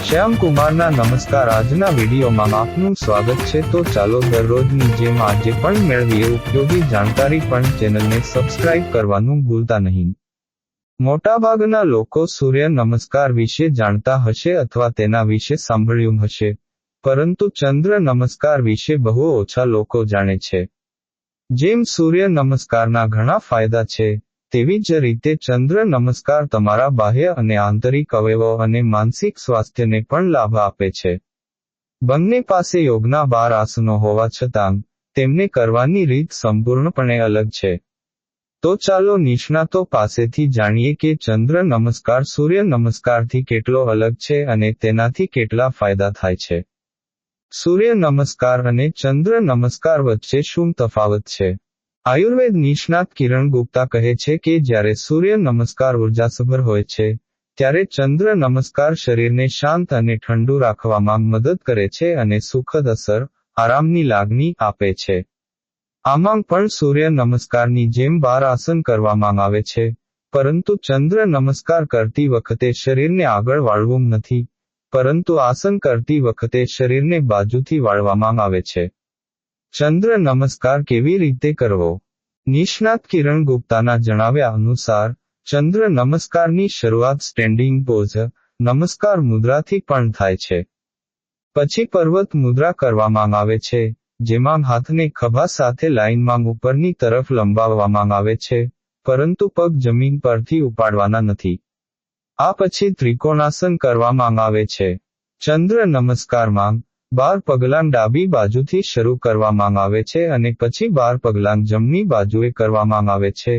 શ્યામ કુમારના નમસ્કાર. આજના વિડીયોમાં આપનું સ્વાગત છે. તો ચાલો દરરોજની જેમ આજે પણ મેળવીએ ઉપયોગી જાણકારી, પણ ચેનલને સબસ્ક્રાઇબ કરવાનું ભૂલતા નહીં. મોટાભાગના લોકો સૂર્ય નમસ્કાર વિશે જાણતા હશે અથવા તેના વિશે સાંભળ્યું હશે, પરંતુ ચંદ્ર નમસ્કાર વિશે બહુ ઓછા લોકો જાણે છે. જેમ સૂર્ય નમસ્કારના ઘણા ફાયદા છે, તેવી જ રીતે ચંદ્ર નમસ્કાર તમારા બાહ્ય અને આંતરિક અવયવો અને માનસિક સ્વાસ્થ્યને પણ લાભ આપે છે. બંને પાસે યોગના 12 આસનો હોવા છતાં તેમને કરવાની રીત સંપૂર્ણપણે અલગ છે. તો ચાલો નિષ્ણાતો પાસેથી જાણીએ કે ચંદ્ર નમસ્કાર સૂર્ય નમસ્કારથી કેટલો અલગ છે અને તેનાથી કેટલા ફાયદા થાય છે. સૂર્ય નમસ્કાર અને ચંદ્ર નમસ્કાર વચ્ચે શું તફાવત છે? આયુર્વેદ નિષ્ણાત કિરણ ગુપ્તા કહે છે કે જ્યારે સૂર્ય નમસ્કાર ઉર્જાસભર હોય છે, ત્યારે ચંદ્ર નમસ્કાર શરીરને શાંત અને ઠંડુ રાખવામાં મદદ કરે છે અને સુખદ અસર, આરામની લાગણી આપે છે. આમાં પણ સૂર્ય નમસ્કારની જેમ 12 આસન કરવામાં આવે છે, પરંતુ ચંદ્ર નમસ્કાર કરતી વખતે શરીરને આગળ વાળવું નથી, પરંતુ આસન કરતી વખતે શરીરને બાજુથી વાળવામાં આવે છે. ચંદ્ર નમસ્કાર કેવી રીતે કરવો? નિષ્ણાત કિરણ ગુપ્તાના જણાવ્યા અનુસાર, ચંદ્ર નમસ્કારની શરૂઆત સ્ટેન્ડિંગ પોઝ, નમસ્કાર મુદ્રાથી પણ થાય છે. પછી પર્વત મુદ્રા કરવામાં આવે છે, જેમાં હાથને ખભા સાથે લાઇનમાં ઉપરની તરફ લંબાવવામાં આવે છે, પરંતુ પગ જમીન પરથી ઉપાડવાના નથી. આ પછી ત્રિકોણાસન કરવામાં આવે છે. ચંદ્ર નમસ્કારમાં 12 પગલાં ડાબી બાજુથી શરૂ કરવામાં આવે છે અને પછી 12 પગલાં જમણી બાજુએ કરવામાં આવે છે,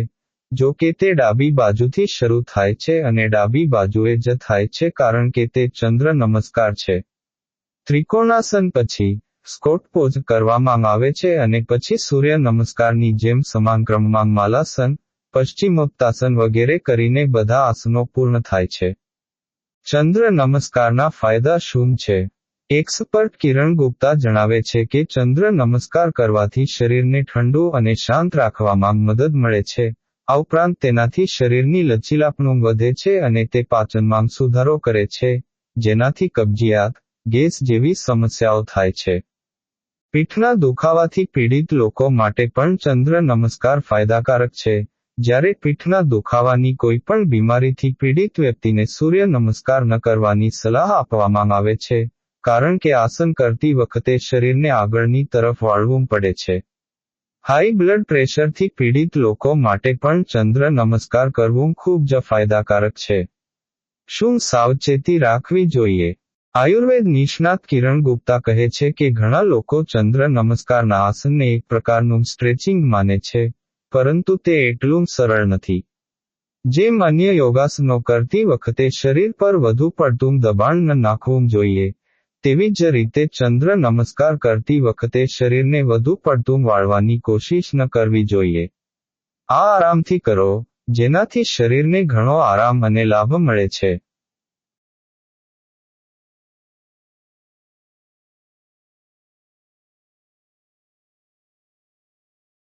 જો કે તે ડાબી બાજુથી શરૂ થાય છે અને ડાબી બાજુએ જ થાય છે કારણ કે તે ચંદ્ર નમસ્કાર છે. ત્રિકોણાસન પછી સ્કોટ પોઝ કરવામાં આવે છે અને પછી સૂર્ય નમસ્કારની જેમ સમાન ક્રમમાં માલાસન, પશ્ચિમોત્તાસન વગેરે કરીને બધા આસનો પૂર્ણ થાય છે. ચંદ્ર નમસ્કારના ફાયદા શું છે? એક્સપર્ટ કિરણ ગુપ્તા જણાવે છે કે ચંદ્ર નમસ્કાર કરવાથી શરીરને ઠંડુ અને શાંત રાખવામાં મદદ મળે છે. આ ઉપરાંત તેનાથી શરીરની લચીલાપણું વધે છે અને તે પાચનમાં સુધારો કરે છે, જેનાથી કબજિયાત, ગેસ જેવી સમસ્યાઓ થાય છે. પીઠના દુખાવાથી પીડિત લોકો માટે પણ ચંદ્ર નમસ્કાર ફાયદાકારક છે. જ્યારે પીઠના દુખાવાની કોઈ પણ બીમારીથી પીડિત વ્યક્તિને સૂર્ય નમસ્કાર ન કરવાની સલાહ આપવામાં આવે છે, કારણ કે આસન કરતી વખતે શરીરને આગળની તરફ વાળવું પડે છે. હાઈ બ્લડ પ્રેશરથી પીડિત લોકો માટે પણ ચંદ્ર નમસ્કાર કરવું ખૂબ જ ફાયદાકારક છે. શું સાવચેતી રાખવી જોઈએ? આયુર્વેદ નિષ્ણાત કિરણ ગુપ્તા કહે છે કે ઘણા લોકો ચંદ્ર નમસ્કારના આસનને એક પ્રકારનું સ્ટ્રેચિંગ માને છે, પરંતુ તે એટલું સરળ નથી. જેમ અન્ય યોગાસનો કરતી વખતે શરીર પર વધુ પડતું દબાણ ન નાખવું જોઈએ, તેવી જ રીતે ચંદ્ર નમસ્કાર કરતી વખતે શરીરને વધુ પડતું વાળવાની કોશિશ ન કરવી જોઈએ. આ આરામથી કરો, જેનાથી શરીરને ઘણો આરામ અને લાભ મળે છે.